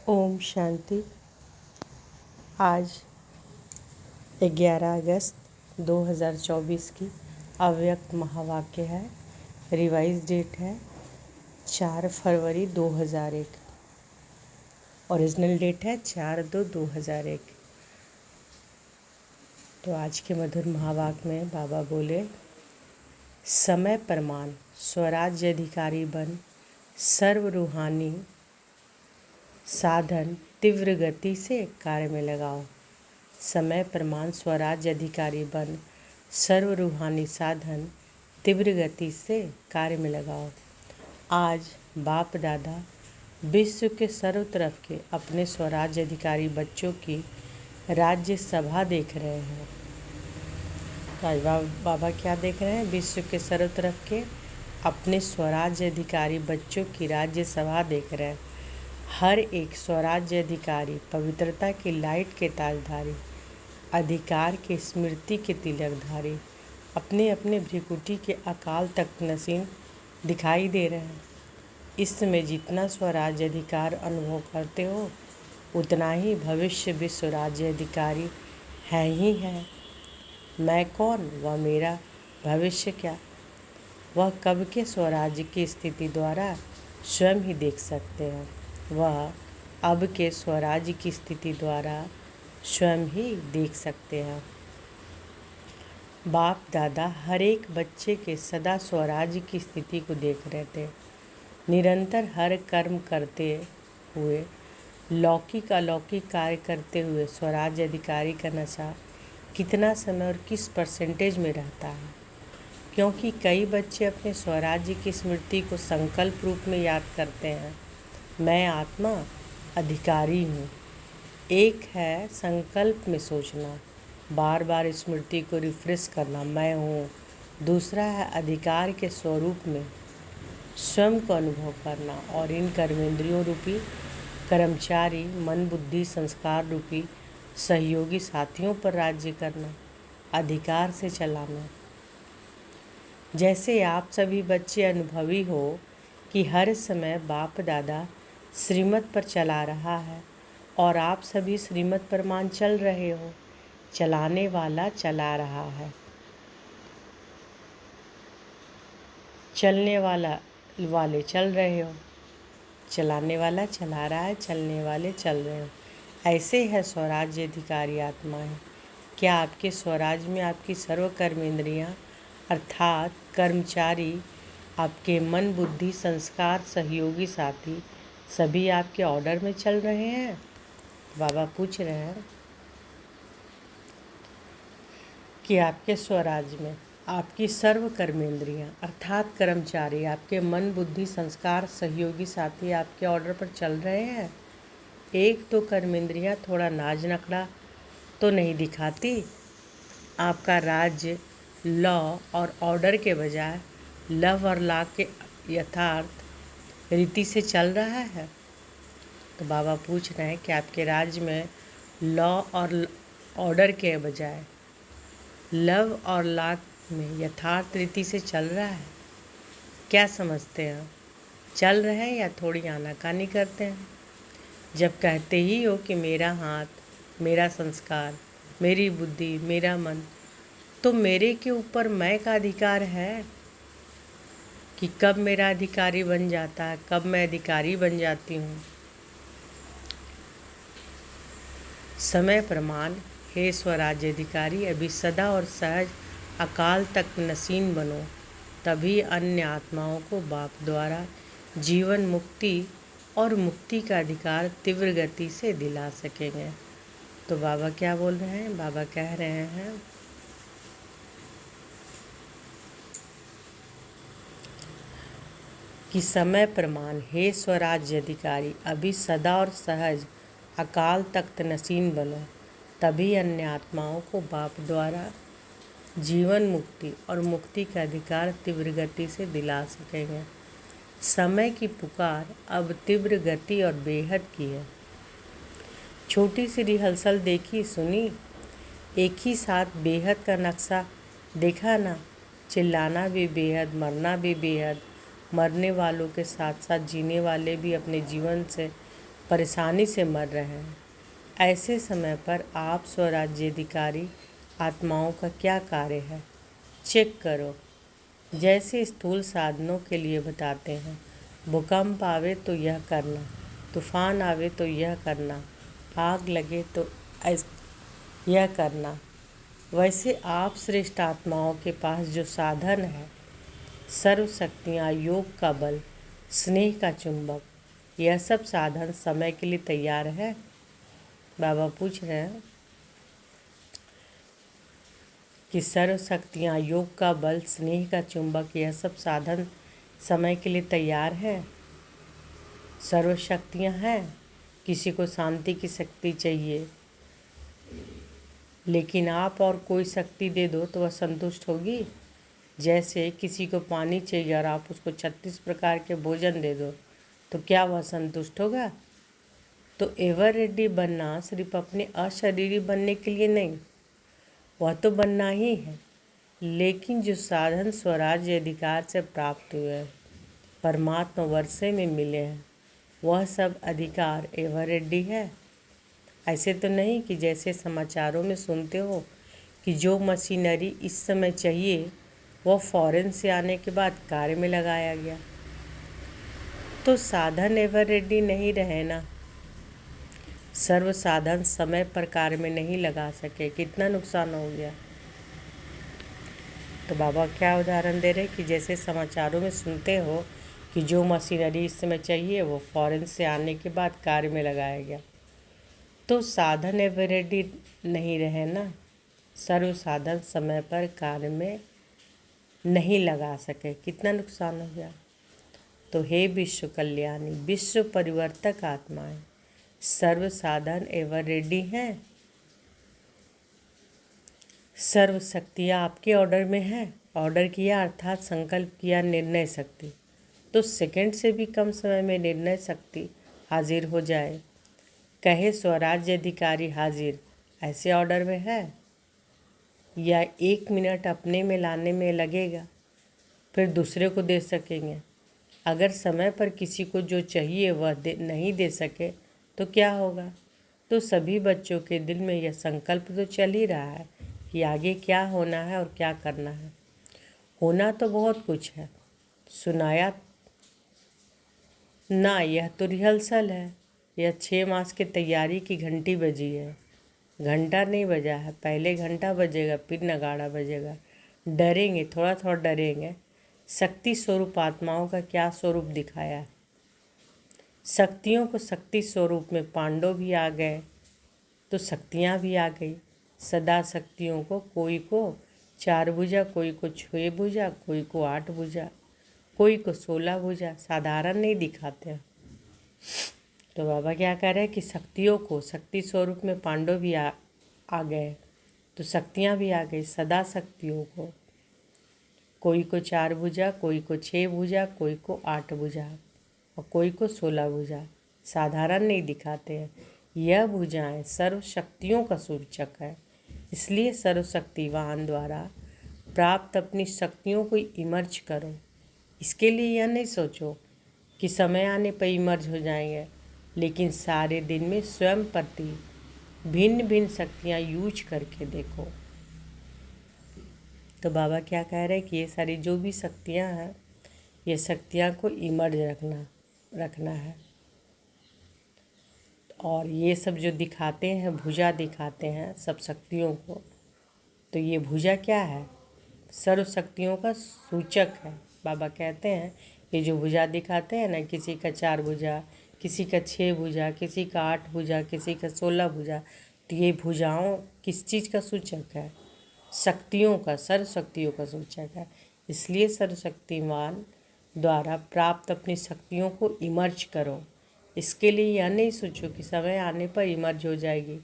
ओम शांति। आज 11 अगस्त 2024 की अव्यक्त महावाक्य है। रिवाइज डेट है 4 फरवरी 2001। ओरिजिनल डेट है 4/2/2001। तो आज के मधुर महावाक्य में बाबा बोले, समय प्रमाण स्वराज्य अधिकारी बन, सर्व रूहानी साधन तीव्र गति से कार्य में लगाओ। समय प्रमाण स्वराज्य अधिकारी बन, सर्व रूहानी साधन तीव्र गति से कार्य में लगाओ। आज बाप दादा विश्व के सर्व तरफ के अपने स्वराज्य अधिकारी बच्चों की राज्य सभा देख रहे हैं। तो आज बाबा क्या देख रहे हैं? विश्व के सर्व तरफ के अपने स्वराज्य अधिकारी बच्चों की राज्य सभा देख रहे हैं। हर एक स्वराज्य अधिकारी पवित्रता की लाइट के ताजधारी, अधिकार के स्मृति के तिलकधारी, अपने अपने भ्रिकुटी के अकाल तख्त नसीन दिखाई दे रहे हैं। इस समय जितना स्वराज्य अधिकार अनुभव करते हो, उतना ही भविष्य विश्व राज्य अधिकारी है ही है। मैं कौन व मेरा भविष्य क्या, वह कब के स्वराज्य की स्थिति द्वारा स्वयं ही देख सकते हैं। वह अब के स्वराज्य की स्थिति द्वारा स्वयं ही देख सकते हैं। बाप दादा हर एक बच्चे के सदा स्वराज्य की स्थिति को देख रहे थे। निरंतर हर कर्म करते हुए, लौकिक अलौकिक कार्य करते हुए स्वराज्य अधिकारी का नशा कितना समय और किस परसेंटेज में रहता है। क्योंकि कई बच्चे अपने स्वराज्य की स्मृति को संकल्प रूप में याद करते हैं। मैं आत्मा अधिकारी हूँ। एक है संकल्प में सोचना, बार बार स्मृति को रिफ्रेश करना, मैं हूँ। दूसरा है अधिकार के स्वरूप में स्वयं को अनुभव करना और इन कर्मेंद्रियों रूपी कर्मचारी मन बुद्धि संस्कार रूपी सहयोगी साथियों पर राज्य करना, अधिकार से चलाना। जैसे आप सभी बच्चे अनुभवी हो कि हर समय बाप दादा श्रीमत पर चला रहा है और आप सभी श्रीमत पर मान चल रहे हो। चलाने वाला चला रहा है, चलने वाले चल रहे हो। चलाने वाला चला रहा है, चलने वाले चल रहे हो। ऐसे है स्वराज्य अधिकारी आत्माएं। क्या आपके स्वराज्य में आपकी सर्व कर्मेंद्रियाँ अर्थात कर्मचारी, आपके मन बुद्धि संस्कार सहयोगी साथी सभी आपके ऑर्डर में चल रहे हैं? बाबा पूछ रहे हैं कि आपके स्वराज्य में आपकी सर्व कर्मेंद्रियाँ अर्थात कर्मचारी, आपके मन बुद्धि संस्कार सहयोगी साथी आपके ऑर्डर पर चल रहे हैं। एक तो कर्मेंद्रियाँ थोड़ा नाज नखड़ा तो नहीं दिखाती। आपका राज्य लॉ और ऑर्डर के बजाय लव और लॉ के यथार्थ रीति से चल रहा है। तो बाबा पूछ रहे हैं कि आपके राज्य में लॉ और ऑर्डर के बजाय लव और लॉ में यथार्थ रीति से चल रहा है? क्या समझते हैं? चल रहे हैं या थोड़ी आनाकानी करते हैं? जब कहते ही हो कि मेरा हाथ, मेरा संस्कार, मेरी बुद्धि, मेरा मन, तो मेरे के ऊपर मैं का अधिकार है कि कब मेरा अधिकारी बन जाता है, कब मैं अधिकारी बन जाती हूँ। समय प्रमाण हे स्वराज्य अधिकारी, अभी सदा और सहज अकाल तक नसीन बनो, तभी अन्य आत्माओं को बाप द्वारा जीवन मुक्ति और मुक्ति का अधिकार तीव्र गति से दिला सकेंगे। तो बाबा क्या बोल रहे हैं? बाबा कह रहे हैं कि समय प्रमाण हे स्वराज्य अधिकारी, अभी सदा और सहज अकाल तख्त नसीन बनो, तभी अन्य आत्माओं को बाप द्वारा जीवन मुक्ति और मुक्ति का अधिकार तीव्र गति से दिला सकेंगे। समय की पुकार अब तीव्र गति और बेहद की है। छोटी सी रिहर्सल देखी सुनी, एक ही साथ बेहद का नक्शा देखा ना। चिल्लाना भी बेहद, मरना भी बेहद, मरने वालों के साथ साथ जीने वाले भी अपने जीवन से परेशानी से मर रहे हैं। ऐसे समय पर आप स्वराज्याधिकारी आत्माओं का क्या कार्य है, चेक करो। जैसे स्थूल साधनों के लिए बताते हैं, भूकंप आवे तो यह करना, तूफान आवे तो यह करना, आग लगे तो यह करना, वैसे आप श्रेष्ठ आत्माओं के पास जो साधन है, सर्व शक्तियाँ, योग का बल, स्नेह का चुंबक, यह सब साधन समय के लिए तैयार है। बाबा पूछ रहे हैं कि सर्व शक्तियाँ, योग का बल, स्नेह का चुंबक, यह सब साधन समय के लिए तैयार है। सर्व शक्तियाँ हैं, किसी को शांति की शक्ति चाहिए, लेकिन आप और कोई शक्ति दे दो तो वह संतुष्ट होगी। जैसे किसी को पानी चाहिए और आप उसको 36 प्रकार के भोजन दे दो तो क्या वह संतुष्ट होगा? तो एवर रेडी बनना सिर्फ अपने अशरीरी बनने के लिए नहीं, वह तो बनना ही है, लेकिन जो साधन स्वराज्य अधिकार से प्राप्त हुए हैं, परमात्मा वर्षे में मिले हैं, वह सब अधिकार एवर रेडी है। ऐसे तो नहीं कि जैसे समाचारों में सुनते हो कि जो मशीनरी इस समय चाहिए वह फॉरेन से आने के बाद कार्य में लगाया गया। तो साधन एवर रेडी नहीं रहे ना, सर्व साधन समय पर कार्य में नहीं लगा सके, कितना नुकसान हो गया। तो बाबा क्या उदाहरण दे रहे कि जैसे समाचारों में सुनते हो कि जो मशीनरी इस समय चाहिए वो फॉरेन से आने के बाद कार्य में लगाया गया। तो साधन एवर रेडी नहीं रहे ना, सर्व साधन समय पर कार्य में नहीं लगा सके, कितना नुकसान हो गया। तो हे विश्व कल्याणी, विश्व परिवर्तक आत्माएं, सर्व साधन एवर रेडी हैं, सर्व शक्तियाँ आपके ऑर्डर में है। ऑर्डर किया अर्थात संकल्प किया, निर्णय शक्ति, तो सेकंड से भी कम समय में निर्णय शक्ति हाजिर हो जाए। कहे स्वराज्य अधिकारी हाजिर, ऐसे ऑर्डर में है, या 1 मिनट अपने में लाने में लगेगा, फिर दूसरे को दे सकेंगे। अगर समय पर किसी को जो चाहिए वह नहीं दे सके तो क्या होगा? तो सभी बच्चों के दिल में यह संकल्प तो चल ही रहा है कि आगे क्या होना है और क्या करना है। होना तो बहुत कुछ है, सुनाया ना, यह तो रिहर्सल है। यह 6 मास की तैयारी की घंटी बजी है, घंटा नहीं बजा है। पहले घंटा बजेगा, फिर नगाड़ा बजेगा। डरेंगे, थोड़ा थोड़ा डरेंगे। शक्ति स्वरूप आत्माओं का क्या स्वरूप दिखाया है। शक्तियों को शक्ति स्वरूप में पांडव भी आ गए तो शक्तियाँ भी आ गई। सदा शक्तियों को, कोई को 4 भुजा, कोई को 6 भुजा, कोई को 8 भुजा, कोई को 16 भुजा, साधारण नहीं दिखाते हैं। तो बाबा क्या कह रहे हैं कि शक्तियों को शक्ति स्वरूप में पांडव भी आ गए तो शक्तियाँ भी आ गई। सदा शक्तियों को, कोई को 4 भुजा, कोई को 6 भुजा, कोई को 8 भुजा और कोई को 16 भुजा, साधारण नहीं दिखाते हैं। यह भुजाएं सर्व शक्तियों का सूचक है, इसलिए सर्वशक्तिवान द्वारा प्राप्त अपनी शक्तियों को इमर्ज करो। इसके लिए यह नहीं सोचो कि समय आने पर इमर्ज हो जाएंगे, लेकिन सारे दिन में स्वयं प्रति भिन्न भिन्न शक्तियाँ यूज करके देखो। तो बाबा क्या कह रहे हैं कि ये सारी जो भी शक्तियाँ हैं, ये शक्तियाँ को इमर्ज रखना है। और ये सब जो दिखाते हैं, भुजा दिखाते हैं सब शक्तियों को, तो ये भुजा क्या है? सर्व शक्तियों का सूचक है। बाबा कहते हैं ये जो भुजा दिखाते हैं ना, किसी का 4 भुजा, किसी का 6 भुजा, किसी का 8 भुजा, किसी का 16 भुजा, तो ये भुजाओं किस चीज़ का सूचक है? शक्तियों का, सर्व शक्तियों का सूचक है। इसलिए सर्वशक्तिमान द्वारा प्राप्त अपनी शक्तियों को इमर्ज करो। इसके लिए यह नहीं सोचो कि समय आने पर इमर्ज हो जाएगी,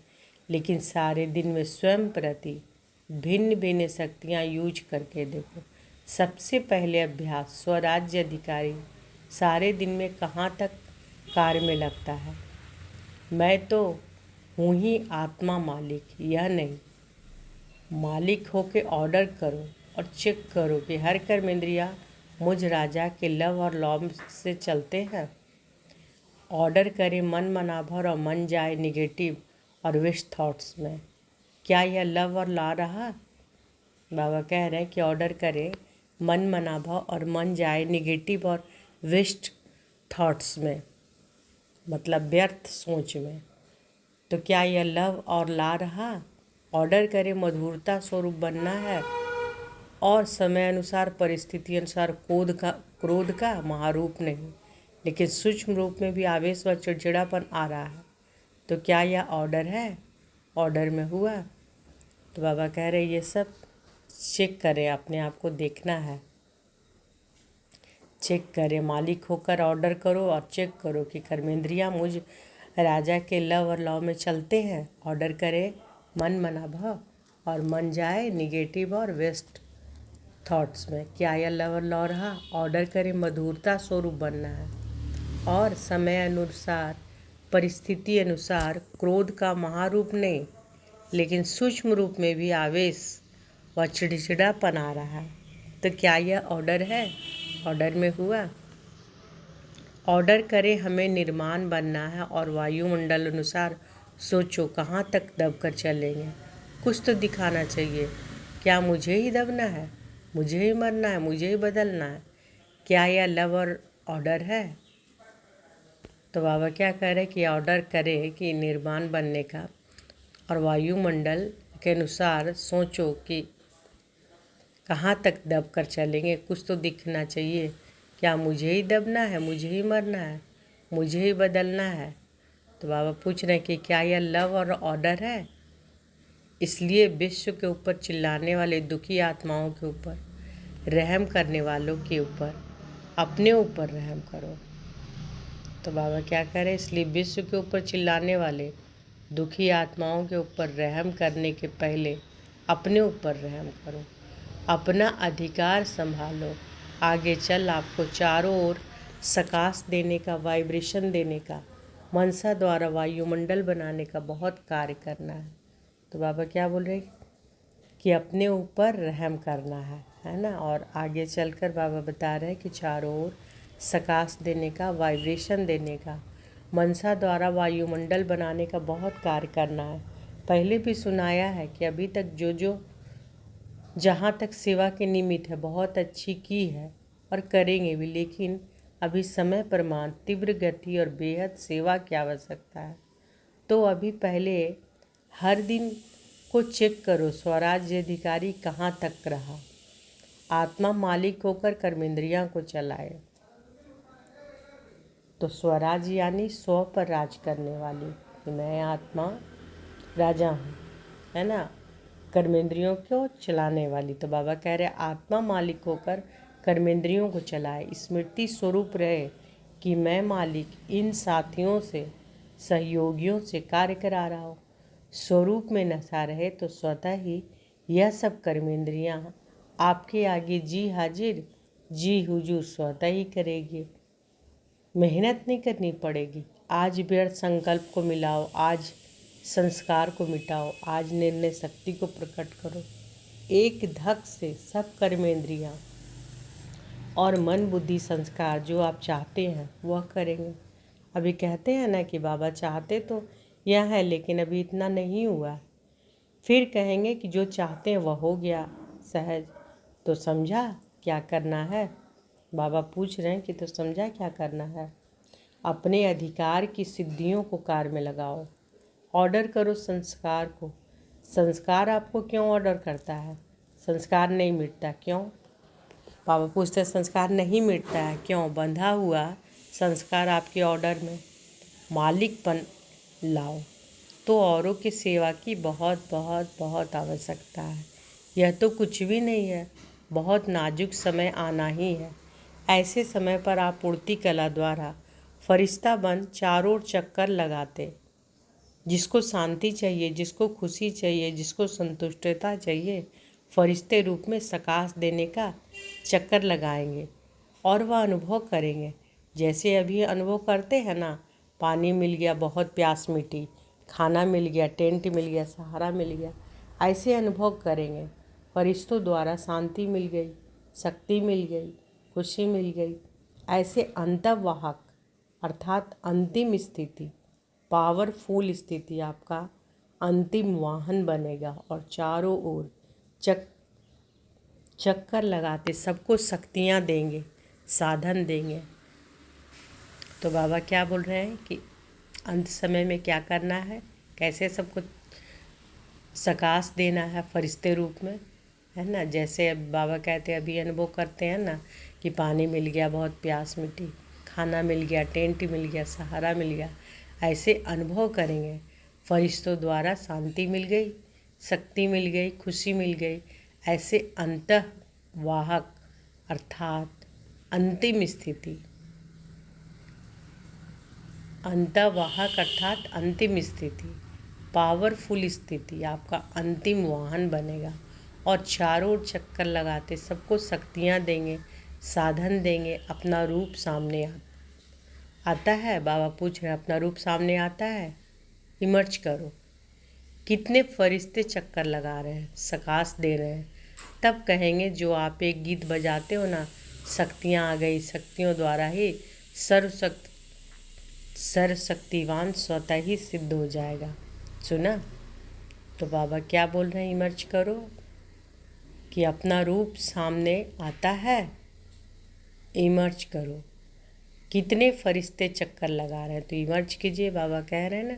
लेकिन सारे दिन में स्वयं प्रति भिन्न भिन्न शक्तियाँ यूज करके देखो। सबसे पहले अभ्यास, स्वराज्य अधिकारी सारे दिन में कहाँ तक कार्य में लगता है। मैं तो हूँ ही आत्मा मालिक, यह नहीं। मालिक होके ऑर्डर करो और चेक करो कि हर कर्म इंद्रिया मुझ राजा के लव और लॉब से चलते हैं। ऑर्डर करे मन मना भर और मन जाए निगेटिव और विश थॉट्स में। क्या यह लव और ला रहा? बाबा कह रहे हैं कि ऑर्डर करे मन मना भव और मन जाए निगेटिव और विस्ट थॉट्स में, मतलब व्यर्थ सोच में। तो क्या यह लव और ला रहा? ऑर्डर करे मधुरता स्वरूप बनना है और समय अनुसार परिस्थिति अनुसार क्रोध का महारूप नहीं, लेकिन सूक्ष्म रूप में भी आवेश व चिड़चिड़ापन आ रहा है। तो क्या यह ऑर्डर है? ऑर्डर में हुआ? तो बाबा कह रहे ये सब चेक करें, अपने आप को देखना है। चेक करें, मालिक होकर ऑर्डर करो और चेक करो कि कर्मेंद्रियाँ मुझ राजा के लव और लव में चलते हैं। ऑर्डर करे मन मना भव और मन जाए निगेटिव और वेस्ट थॉट्स में। क्या यह लव और लव रहा? ऑर्डर करे मधुरता स्वरूप बनना है और समय अनुसार परिस्थिति अनुसार क्रोध का महारूप नहीं, लेकिन सूक्ष्म रूप में भी आवेश व चिड़चिड़ापन आ रहा है। तो क्या यह ऑर्डर है? ऑर्डर में हुआ? ऑर्डर करे हमें निर्माण बनना है और वायुमंडल अनुसार सोचो कहाँ तक दबकर चलेंगे। कुछ तो दिखाना चाहिए। क्या मुझे ही दबना है? मुझे ही मरना है? मुझे ही बदलना है? क्या यह लव और ऑर्डर है? तो बाबा क्या कह रहे कि ऑर्डर करे कि निर्माण बनने का और वायुमंडल के अनुसार सोचो कि कहाँ तक दब कर चलेंगे। कुछ तो दिखना चाहिए। क्या मुझे ही दबना है? मुझे ही मरना है? मुझे ही बदलना है? तो बाबा पूछ रहे हैं कि क्या यह लव और ऑर्डर है? इसलिए विश्व के ऊपर चिल्लाने वाले दुखी आत्माओं के ऊपर, रहम करने वालों के ऊपर, अपने ऊपर रहम करो। तो बाबा क्या करें? इसलिए विश्व के ऊपर चिल्लाने वाले दुखी आत्माओं के ऊपर रहम करने के पहले अपने ऊपर रहम करो। अपना अधिकार संभालो। आगे चल आपको चारों ओर सकाश देने का, वाइब्रेशन देने का, मनसा द्वारा वायुमंडल बनाने का बहुत कार्य करना है। तो बाबा क्या बोल रहे कि अपने ऊपर रहम करना है ना। और आगे चलकर बाबा बता रहे हैं कि चारों ओर सकाश देने का, वाइब्रेशन देने का, मनसा द्वारा वायुमंडल बनाने का बहुत कार्य करना है। पहले भी सुनाया है कि अभी तक जो जहाँ तक सेवा के निमित्त है बहुत अच्छी की है और करेंगे भी, लेकिन अभी समय प्रमाण, तीव्र गति और बेहद सेवा की आवश्यकता है। तो अभी पहले हर दिन को चेक करो, स्वराज्य अधिकारी कहाँ तक रहा। आत्मा मालिक होकर कर्मेंद्रियाँ को चलाए। तो स्वराज यानी स्व पर राज करने वाली कि मैं आत्मा राजा हूँ, है ना, कर्मेंद्रियों को चलाने वाली। तो बाबा कह रहे आत्मा मालिक होकर कर्मेंद्रियों को चलाए, स्मृति स्वरूप रहे कि मैं मालिक इन साथियों से, सहयोगियों से कार्य करा रहा हूँ। स्वरूप में नशा रहे तो स्वतः ही यह सब कर्मेंद्रियाँ आपके आगे जी हाजिर, जी हुजूर स्वतः ही करेगी। मेहनत नहीं करनी पड़ेगी। आज व्यर्थ संकल्प को मिलाओ, आज संस्कार को मिटाओ, आज निर्णय शक्ति को प्रकट करो। एक धक से सब कर्मेंद्रियाँ और मन बुद्धि संस्कार जो आप चाहते हैं वह करेंगे। अभी कहते हैं ना कि बाबा चाहते तो यह है, लेकिन अभी इतना नहीं हुआ। फिर कहेंगे कि जो चाहते हैं वह हो गया सहज। तो समझा क्या करना है? बाबा पूछ रहे हैं कि तो समझा क्या करना है? अपने अधिकार की सिद्धियों को कार्य में लगाओ। ऑर्डर करो संस्कार को। संस्कार आपको क्यों ऑर्डर करता है? संस्कार नहीं मिटता क्यों? बाबा पूछते हैं संस्कार नहीं मिटता है क्यों? बंधा हुआ संस्कार आपके ऑर्डर में। मालिकपन लाओ। तो औरों की सेवा की बहुत बहुत बहुत आवश्यकता है। यह तो कुछ भी नहीं है, बहुत नाजुक समय आना ही है। ऐसे समय पर आप उड़ती कला द्वारा फरिश्ता बन चारों ओर चक्कर लगाते। जिसको शांति चाहिए, जिसको खुशी चाहिए, जिसको संतुष्टता चाहिए, फरिश्ते रूप में सकाश देने का चक्कर लगाएंगे और वह अनुभव करेंगे। जैसे अभी अनुभव करते हैं ना, पानी मिल गया, बहुत प्यास मिटी, खाना मिल गया, टेंट मिल गया, सहारा मिल गया, ऐसे अनुभव करेंगे। फरिश्तों द्वारा शांति मिल गई, शक्ति मिल गई, खुशी मिल गई। ऐसे अंतर्वाहक अर्थात अंतिम स्थिति, पावरफुल स्थिति आपका अंतिम वाहन बनेगा और चारों ओर चक्कर लगाते सबको शक्तियाँ देंगे, साधन देंगे। तो बाबा क्या बोल रहे हैं कि अंत समय में क्या करना है, कैसे सबको सकाश देना है फरिश्ते रूप में, है ना। जैसे अब बाबा कहते हैं, अभी अनुभव करते हैं ना कि पानी मिल गया, बहुत प्यास मिटी, खाना मिल गया, टेंट मिल गया, सहारा मिल गया, ऐसे अनुभव करेंगे। फरिश्तों द्वारा शांति मिल गई, शक्ति मिल गई, खुशी मिल गई। ऐसे अंतःवाहक अर्थात अंतिम स्थिति, अंतःवाहक अर्थात अंतिम स्थिति, पावरफुल स्थिति आपका अंतिम वाहन बनेगा और चारों ओर चक्कर लगाते सबको शक्तियाँ देंगे, साधन देंगे। अपना रूप सामने आता है। बाबा पूछ रहे हैं, अपना रूप सामने आता है, इमर्ज करो। कितने फरिश्ते चक्कर लगा रहे हैं, सकाश दे रहे हैं। तब कहेंगे जो आप एक गीत बजाते हो ना, शक्तियाँ आ गई, शक्तियों द्वारा ही सर्वशक्तिवान स्वतः ही सिद्ध हो जाएगा। सुना। तो बाबा क्या बोल रहे हैं, इमर्ज करो कि अपना रूप सामने आता है, इमर्ज करो। कितने फरिश्ते चक्कर लगा रहे हैं, तो इमर्ज कीजिए, बाबा कह रहे हैं ना।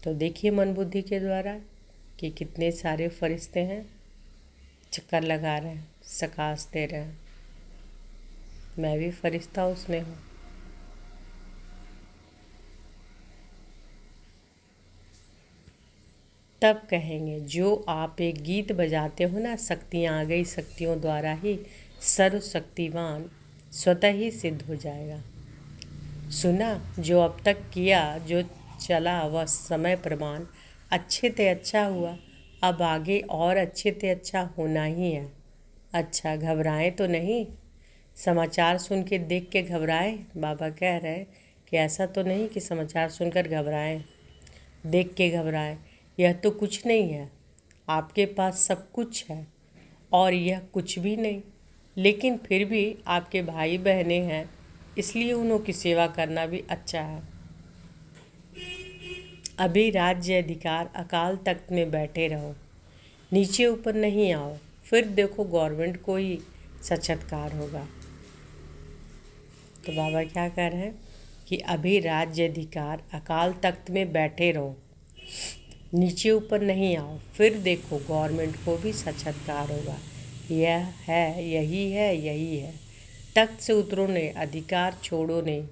तो देखिए मन बुद्धि के द्वारा कि कितने सारे फरिश्ते हैं, चक्कर लगा रहे हैं, सकाश दे रहे हैं। मैं भी फरिश्ता उसमें हूँ। तब कहेंगे जो आप एक गीत बजाते हो ना, शक्तियाँ आ गई, शक्तियों द्वारा ही सर्वशक्तिवान स्वतः ही सिद्ध हो जाएगा। सुना। जो अब तक किया, जो चला वह समय प्रमाण अच्छे ते अच्छा हुआ, अब आगे और अच्छे ते अच्छा होना ही है। अच्छा, घबराएं तो नहीं, समाचार सुन के देख के घबराएं। बाबा कह रहे हैं कि ऐसा तो नहीं कि समाचार सुनकर घबराएं, देख के घबराएं। यह तो कुछ नहीं है, आपके पास सब कुछ है और यह कुछ भी नहीं, लेकिन फिर भी आपके भाई बहनें हैं, इसलिए उन्हों की सेवा करना भी अच्छा है। अभी राज्य अधिकार अकाल तख्त में बैठे रहो, नीचे ऊपर नहीं आओ, फिर देखो गवर्नमेंट को ही साक्षात्कार होगा। तो बाबा क्या कह रहे हैं कि अभी राज्य अधिकार अकाल तख्त में बैठे रहो, नीचे ऊपर नहीं आओ, फिर देखो गवर्नमेंट को भी साक्षात्कार होगा। यह है, यही है, यही है। तख्त से उतरो नहीं, अधिकार छोड़ो नहीं,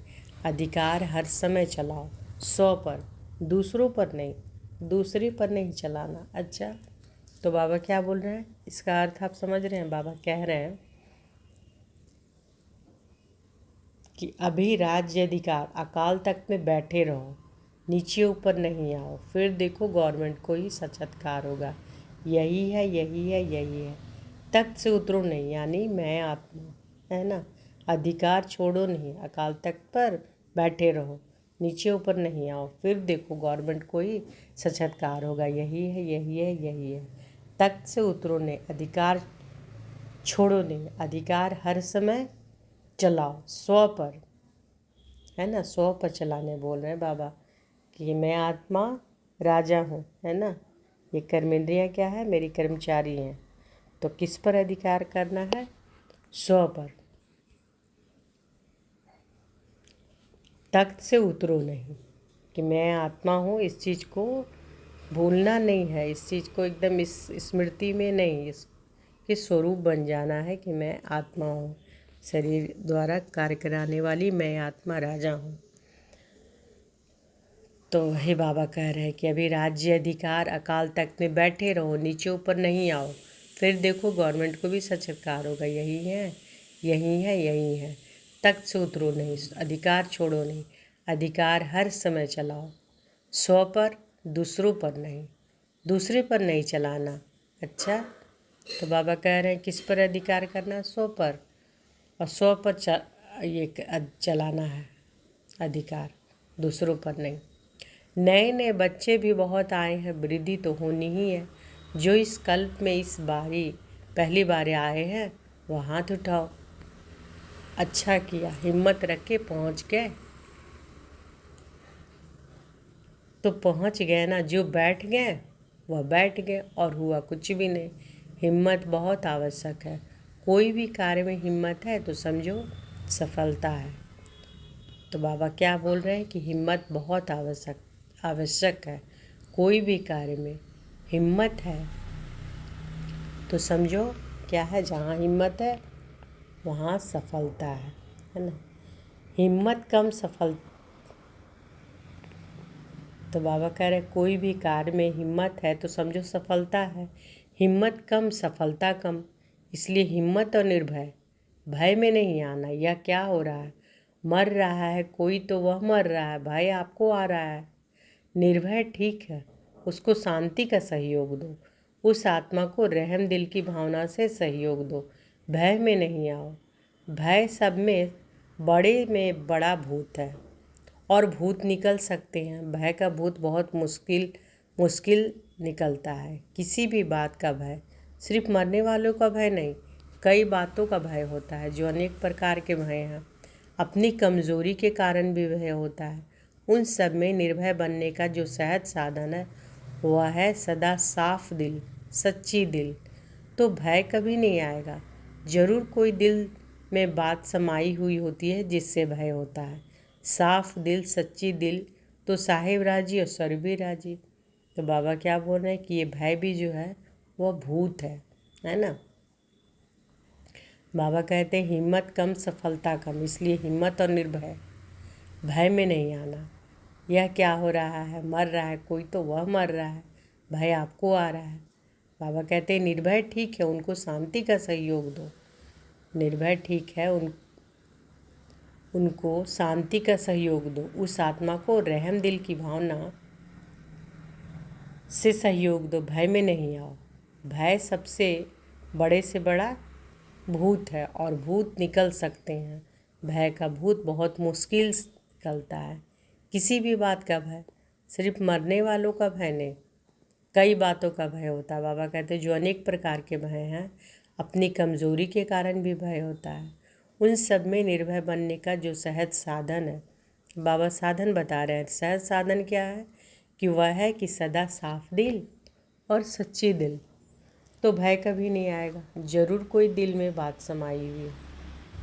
अधिकार हर समय चलाओ, 100 पर, दूसरों पर नहीं, दूसरे पर नहीं चलाना। अच्छा, तो बाबा क्या बोल रहे हैं, इसका अर्थ आप समझ रहे हैं। बाबा कह रहे हैं कि अभी राज्य अधिकार अकाल तख्त में बैठे रहो, नीचे ऊपर नहीं आओ, फिर देखो गवर्नमेंट को ही साक्षात्कार होगा। यही है, यही है, यही है। तख्त से उतरो नहीं, यानी मैं आत्मा, है ना। अधिकार छोड़ो नहीं, अकाल तख्त पर बैठे रहो, नीचे ऊपर नहीं आओ, फिर देखो गवर्नमेंट को ही साक्षात्कार होगा। यही है, यही है, यही है। तख्त से उतरो नहीं, अधिकार छोड़ो नहीं, अधिकार हर समय चलाओ, 100 पर, है ना। 100 पर चलाने बोल रहे हैं बाबा कि मैं आत्मा राजा हूँ, है ना। ये कर्मेंद्रियाँ क्या है, मेरी कर्मचारी हैं। तो किस पर अधिकार करना है, 100 पर। तख्त से उतरो नहीं कि मैं आत्मा हूँ, इस चीज़ को भूलना नहीं है, इस चीज़ को एकदम इस स्मृति में नहीं, इसके स्वरूप बन जाना है कि मैं आत्मा हूँ, शरीर द्वारा कार्य कराने वाली मैं आत्मा राजा हूँ। तो हे बाबा कह रहे हैं कि अभी राज्य अधिकार अकाल तख्त में बैठे रहो, नीचे ऊपर नहीं आओ, फिर देखो गवर्नमेंट को भी साक्षात्कार होगा। यही है, यही है, यही है। तख्त से उतरो नहीं, अधिकार छोड़ो नहीं, अधिकार हर समय चलाओ, 100 पर, दूसरों पर नहीं, दूसरे पर नहीं चलाना। अच्छा, तो बाबा कह रहे हैं किस पर अधिकार करना, 100 पर, और 100 पर चलाना है अधिकार, दूसरों पर नहीं। नए नए बच्चे भी बहुत आए हैं, वृद्धि तो होनी ही है। जो इस कल्प में इस बारी पहली बार आए हैं वो हाथ उठाओ। अच्छा किया, हिम्मत रख के पहुँच गए, तो पहुंच गए ना, जो बैठ गए वह बैठ गए और हुआ कुछ भी नहीं। हिम्मत बहुत आवश्यक है। कोई भी कार्य में हिम्मत है तो समझो सफलता है। तो बाबा क्या बोल रहे हैं कि हिम्मत बहुत आवश्यक है। कोई भी कार्य में हिम्मत है तो समझो क्या है, जहाँ हिम्मत है वहाँ सफलता है ना। हिम्मत कम सफल तो बाबा कह रहे कोई भी कार्य में हिम्मत है तो समझो सफलता है। हिम्मत कम सफलता कम, इसलिए हिम्मत और निर्भय, भय में नहीं आना। यह क्या हो रहा है, मर रहा है कोई तो वह मर रहा है, भय आपको आ रहा है। निर्भय ठीक है, उसको शांति का सहयोग दो, उस आत्मा को रहम दिल की भावना से सहयोग दो। भय में नहीं आओ। भय सब में बड़ा भूत है और भूत निकल सकते हैं। भय का भूत बहुत मुश्किल मुश्किल निकलता है। किसी भी बात का भय, सिर्फ मरने वालों का भय नहीं, कई बातों का भय होता है जो अनेक प्रकार के भय हैं। अपनी कमज़ोरी के कारण भी भय होता है। उन सब में निर्भय बनने का जो सहज साधन है वह है सदा साफ दिल, सच्ची दिल। तो भय कभी नहीं आएगा। जरूर कोई दिल में बात समाई हुई होती है जिससे भय होता है। साफ दिल, सच्ची दिल तो साहिब राजी और स्वर भी राजी। तो बाबा क्या बोल रहे हैं कि ये भय भी जो है वह भूत है ना। बाबा कहते हैं हिम्मत कम सफलता कम, इसलिए हिम्मत और निर्भय, भय में नहीं आना। यह क्या हो रहा है, मर रहा है कोई तो वह मर रहा है, भय आपको आ रहा है। बाबा कहते हैं निर्भय ठीक है, उनको शांति का सहयोग दो। निर्भय ठीक है, उनको शांति का सहयोग दो। उस आत्मा को रहम दिल की भावना से सहयोग दो। भय में नहीं आओ। भय सबसे बड़े से बड़ा भूत है और भूत निकल सकते हैं। भय का भूत बहुत मुश्किल से निकलता है। किसी भी बात का भय, सिर्फ मरने वालों का भय नहीं, कई बातों का भय होता है। बाबा कहते हैं जो अनेक प्रकार के भय हैं, अपनी कमज़ोरी के कारण भी भय होता है। उन सब में निर्भय बनने का जो सहज साधन है, बाबा साधन बता रहे हैं। सहज साधन क्या है कि वह है कि सदा साफ दिल और सच्ची दिल, तो भय कभी नहीं आएगा। ज़रूर कोई दिल में बात समाई हुई है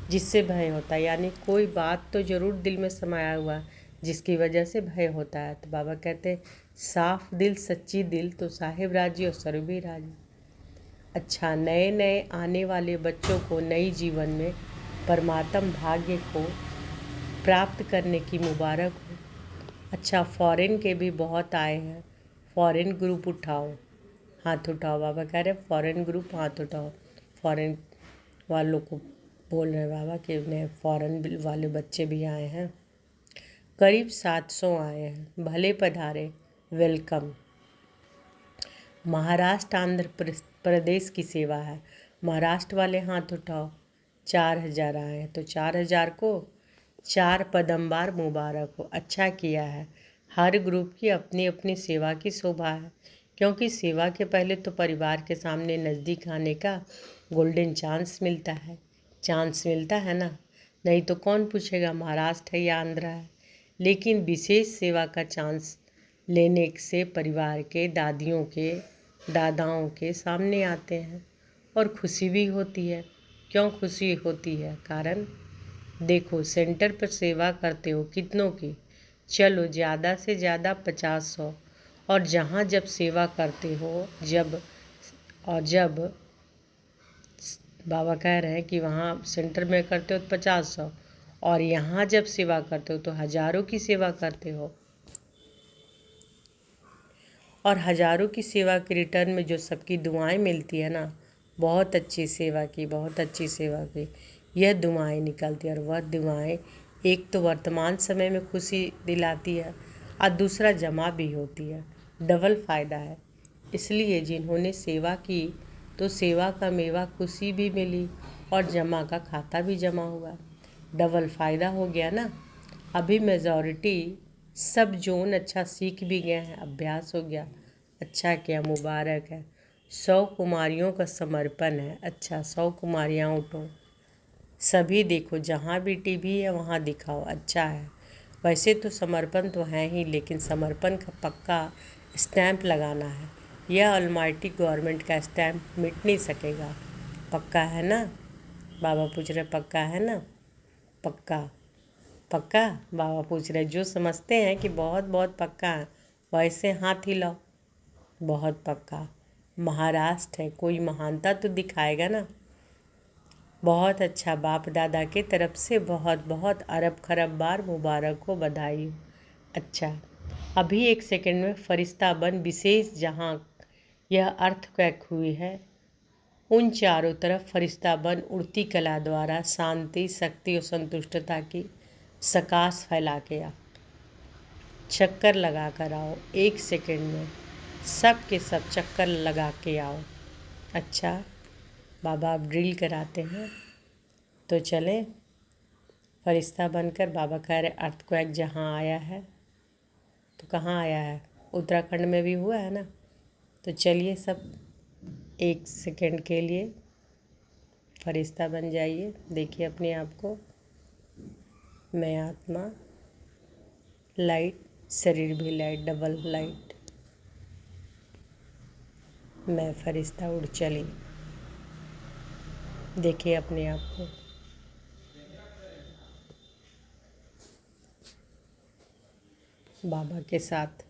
जिससे भय होता है, यानी कोई बात तो ज़रूर दिल में समाया हुआ है जिसकी वजह से भय होता है। तो बाबा कहते हैं साफ दिल, सच्ची दिल तो साहिब राजी और सर्वी राजी। अच्छा, नए नए आने वाले बच्चों को नई जीवन में परमात्म भाग्य को प्राप्त करने की मुबारक हो। अच्छा, फॉरेन के भी बहुत आए हैं, फॉरेन ग्रुप उठाओ, हाथ उठाओ। बाबा कह रहे फॉरेन ग्रुप हाथ उठाओ। फॉरेन वालों को बोल रहे हैं बाबा कि उन्हें फॉरेन वाले बच्चे भी आए हैं। करीब 700 आए हैं, भले पधारे, वेलकम। महाराष्ट्र आंध्र प्रदेश की सेवा है। महाराष्ट्र वाले हाथ उठाओ। 4000 आए हैं, तो 4000 को 4 पदमबार मुबारक हो। अच्छा किया है। हर ग्रुप की अपनी अपनी सेवा की शोभा है, क्योंकि सेवा के पहले तो परिवार के सामने नज़दीक आने का गोल्डन चांस मिलता है ना। नहीं तो कौन पूछेगा महाराष्ट्र है या आंध्रा है। लेकिन विशेष सेवा का चांस लेने से परिवार के दादाओं के सामने आते हैं और खुशी भी होती है। क्यों खुशी होती है? कारण देखो, सेंटर पर सेवा करते हो कितनों की, चलो ज़्यादा से ज़्यादा 50-100, और जहाँ जब सेवा करते हो जब बाबा कह रहे हैं कि वहाँ सेंटर में करते हो तो 50-100, और यहाँ जब सेवा करते हो तो हज़ारों की सेवा करते हो, और हज़ारों की सेवा के रिटर्न में जो सबकी दुआएं मिलती है ना, बहुत अच्छी सेवा की यह दुआएं निकलती है। और वह दुआएं एक तो वर्तमान समय में खुशी दिलाती है और दूसरा जमा भी होती है, डबल फ़ायदा है। इसलिए जिन्होंने सेवा की तो सेवा का मेवा खुशी भी मिली और जमा का खाता भी जमा हुआ, डबल फ़ायदा हो गया ना। अभी मेजॉरिटी सब जोन अच्छा सीख भी गए हैं, अभ्यास हो गया, अच्छा किया, मुबारक है। 100 कुमारियों का समर्पण है। अच्छा, 100 कुमारियाँ उठो, सभी देखो, जहाँ भी टीवी है वहाँ दिखाओ, अच्छा है। वैसे तो समर्पण तो है ही, लेकिन समर्पण का पक्का स्टैंप लगाना है। यह ऑलमाइटी गवर्नमेंट का स्टैंप मिट नहीं सकेगा। पक्का है ना? बाबा पूछ रहे पक्का है ना? पक्का पक्का बाबा पूछ रहे। जो समझते हैं कि बहुत बहुत पक्का है वैसे हाथ हिलाओ। बहुत पक्का। महाराष्ट्र है, कोई महानता तो दिखाएगा ना। बहुत अच्छा, बाप दादा के तरफ से बहुत बहुत अरब खरब बार मुबारक हो, बधाई हो। अच्छा, अभी 1 सेकंड में फरिश्ता बन विशेष जहाँ यह अर्थक्वेक हुई है उन चारों तरफ फरिश्ता बन उड़ती कला द्वारा शांति, शक्ति और संतुष्टता की सकाश फैला के आ। चक्कर लगा कर आओ 1 सेकंड में, सब के सब चक्कर लगा के आओ। अच्छा, बाबा अब ड्रिल कराते हैं तो चलें। फरिश्ता बनकर बाबा कह रहे अर्थक्वेक जहाँ आया है, तो कहाँ आया है? उत्तराखंड में भी हुआ है ना। तो चलिए सब 1 सेकंड के लिए फरिश्ता बन जाइए। देखिए अपने आप को, मैं आत्मा, लाइट, शरीर भी लाइट, डबल लाइट। मैं फरिश्ता उड़ चली। देखिए अपने आप को। बाबा के साथ,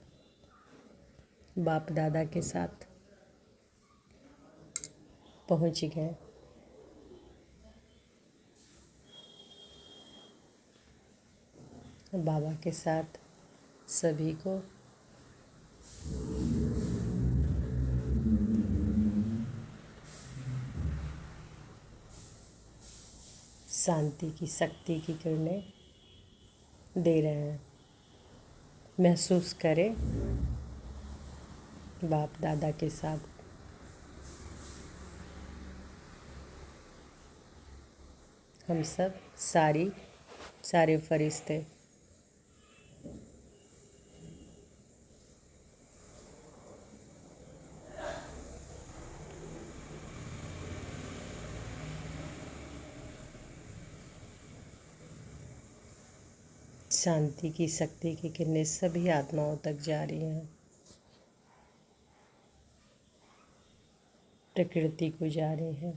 बाप दादा के साथ पहुंच गए। बाबा के साथ सभी को शांति की, शक्ति की किरणें दे रहे हैं। महसूस करें बाप दादा के साथ। हम सब सारे फरिश्ते शांति की, शक्ति की किरणें सभी आत्माओं तक जा रही हैं। प्रकृति को जा रही हैं।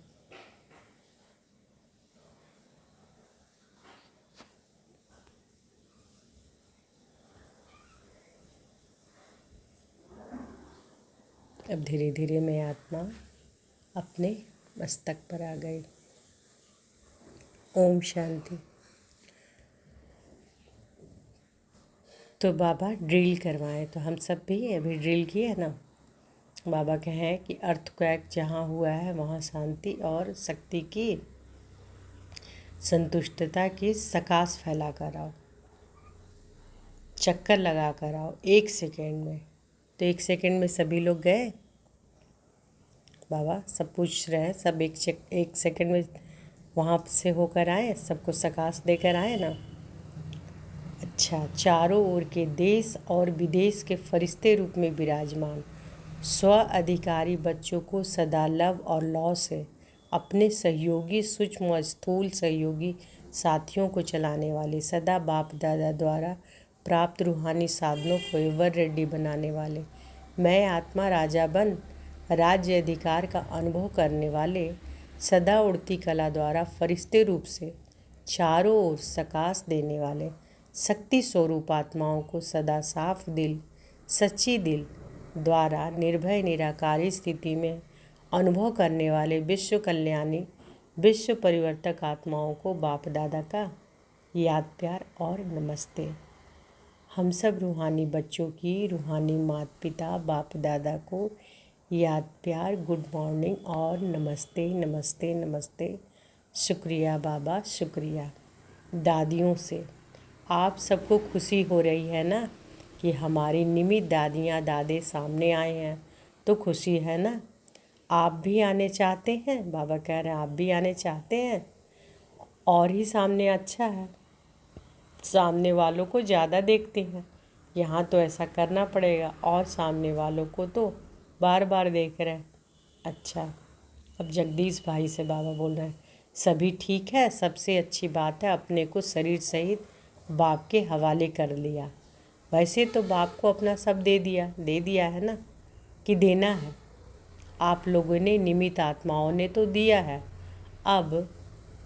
अब धीरे धीरे मैं आत्मा अपने मस्तक पर आ गई। ओम शांति। तो बाबा ड्रिल करवाएं, तो हम सब भी अभी ड्रिल किए ना। बाबा कहें कि अर्थक्वेक जहाँ हुआ है वहाँ शांति और शक्ति की, संतुष्टता की सकाश फैला कर आओ। चक्कर लगा कर आओ 1 सेकंड में। तो 1 सेकंड में सभी लोग गए। बाबा सब पूछ रहे हैं, सब 1 सेकंड में वहाँ से होकर आए, सबको सकाश देकर आए ना। अच्छा, चारों ओर के देश और विदेश के फरिश्ते रूप में विराजमान स्व अधिकारी बच्चों को सदा लव और लौ से अपने सहयोगी, सूक्ष्म और स्थूल सहयोगी साथियों को चलाने वाले, सदा बाप दादा द्वारा प्राप्त रूहानी साधनों को एवर रेडी बनाने वाले, मैं आत्मा राजा बन राज्य अधिकार का अनुभव करने वाले, सदा उड़ती कला द्वारा फरिश्ते रूप से चारों ओर सकाश देने वाले शक्ति स्वरूप आत्माओं को सदा साफ दिल, सच्ची दिल द्वारा निर्भय निराकारी स्थिति में अनुभव करने वाले विश्व कल्याणी, विश्व परिवर्तक आत्माओं को बाप दादा का याद, प्यार और नमस्ते। हम सब रूहानी बच्चों की रूहानी माता पिता बाप दादा को याद, प्यार, गुड मॉर्निंग और नमस्ते नमस्ते नमस्ते। शुक्रिया बाबा, शुक्रिया। दादियों से आप सबको खुशी हो रही है ना कि हमारी निमित दादियाँ दादे सामने आए हैं, तो खुशी है ना। आप भी आने चाहते हैं? बाबा कह रहे हैं आप भी आने चाहते हैं। और ही सामने अच्छा है, सामने वालों को ज़्यादा देखते हैं। यहाँ तो ऐसा करना पड़ेगा, और सामने वालों को तो बार बार देख रहे हैं। अच्छा, अब जगदीश भाई से बाबा बोल रहे हैं सभी ठीक है। सबसे अच्छी बात है अपने को शरीर सहित बाप के हवाले कर लिया। वैसे तो बाप को अपना सब दे दिया है ना, कि देना है। आप लोगों ने, निमित्त आत्माओं ने तो दिया है, अब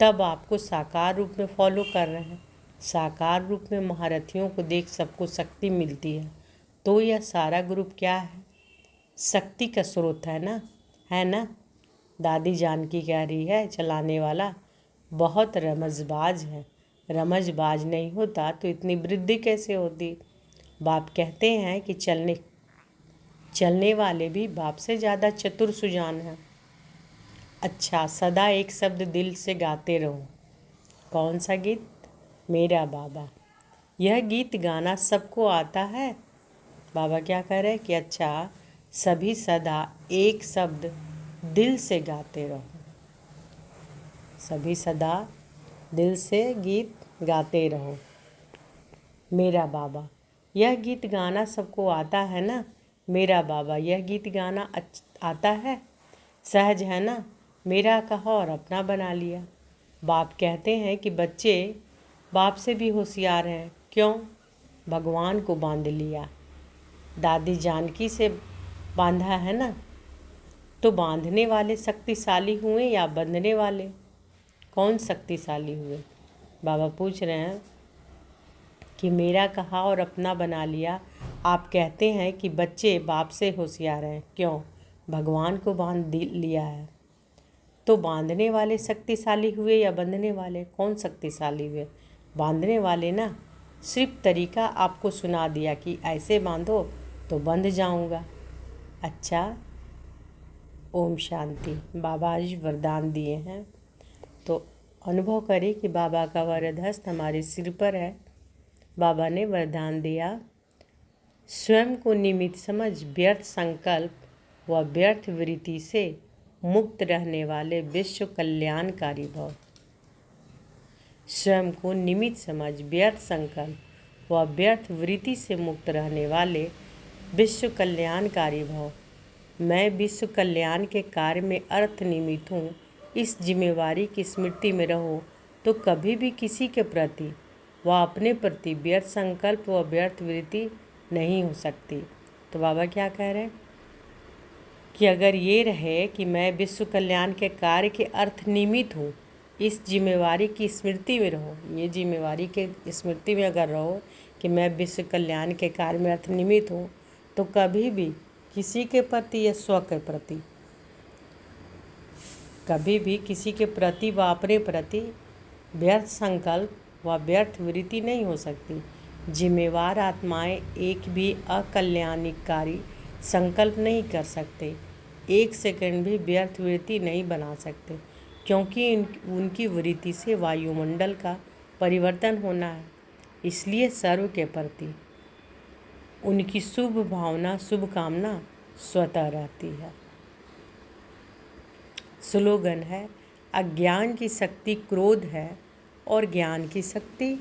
तब आपको साकार रूप में फॉलो कर रहे हैं। साकार रूप में महारथियों को देख सबको शक्ति मिलती है। तो यह सारा ग्रुप क्या है? शक्ति का स्रोत है ना। दादी जानकी कह रही है चलाने वाला बहुत रमजबाज है। रमजबाज नहीं होता तो इतनी वृद्धि कैसे होती? बाप कहते हैं कि चलने वाले भी बाप से ज़्यादा चतुर सुजान हैं। अच्छा, सदा एक शब्द दिल से गाते रहो। कौन सा गीत? मेरा बाबा। यह गीत गाना सबको आता है? बाबा क्या कह रहे हैं कि अच्छा, सभी सदा एक शब्द दिल से गाते रहो। सभी सदा दिल से गीत गाते रहो। मेरा बाबा। यह गीत गाना सबको आता है ना? मेरा बाबा। यह गीत गाना आता है? सहज है ना? मेरा कहा और अपना बना लिया। बाप कहते हैं कि बच्चे बाप से भी होशियार हैं। क्यों? भगवान को बांध लिया। दादी जानकी से बांधा है ना। तो बांधने वाले शक्तिशाली हुए या बंधने वाले? कौन शक्तिशाली हुए? बाबा पूछ रहे हैं कि मेरा कहा और अपना बना लिया। आप कहते हैं कि बच्चे बाप से होशियार हैं। क्यों? भगवान को बांध लिया है। तो बांधने वाले शक्तिशाली हुए या बंधने वाले? कौन शक्तिशाली हुए? बांधने वाले ना। सिर्फ तरीका आपको सुना दिया कि ऐसे बांधो तो बंध जाऊंगा। अच्छा, ओम शांति। बाबा आज वरदान दिए हैं, तो अनुभव करें कि बाबा का वरद हस्त हमारे सिर पर है। बाबा ने वरदान दिया, स्वयं को निमित्त समझ व्यर्थ संकल्प व व्यर्थ वृत्ति से मुक्त रहने वाले विश्व कल्याणकारी भव। स्वयं को निमित्त समझ व्यर्थ संकल्प व व्यर्थ वृत्ति से मुक्त रहने वाले विश्व कल्याणकारी भव। मैं विश्व कल्याण के कार्य में अर्थ निमित्त हूँ। इस जिम्मेवारी की स्मृति में रहो तो कभी भी किसी के प्रति व अपने प्रति व्यर्थ संकल्प व व्यर्थ वृत्ति नहीं हो सकती। तो बाबा क्या कह रहे हैं कि अगर ये रहे कि मैं विश्व कल्याण के कार्य के अर्थ निमित्त हूँ, इस जिम्मेवारी की स्मृति में रहो। ये जिम्मेवारी के स्मृति में अगर रहो कि मैं विश्व कल्याण के कार्य में अर्थ निमित्त हूँ, तो कभी भी किसी के प्रति या स्व के प्रति, कभी भी किसी के प्रति व अपने प्रति व्यर्थ संकल्प व व्यर्थ वृत्ति नहीं हो सकती। जिम्मेवार आत्माएं एक भी अकल्याणकारी संकल्प नहीं कर सकते, एक सेकंड भी व्यर्थ वृत्ति नहीं बना सकते, क्योंकि उनकी वृत्ति से वायुमंडल का परिवर्तन होना है। इसलिए सर्व के प्रति उनकी शुभ भावना, शुभकामना स्वतः रहती है। स्लोगन है, अज्ञान की शक्ति क्रोध है और ज्ञान की शक्ति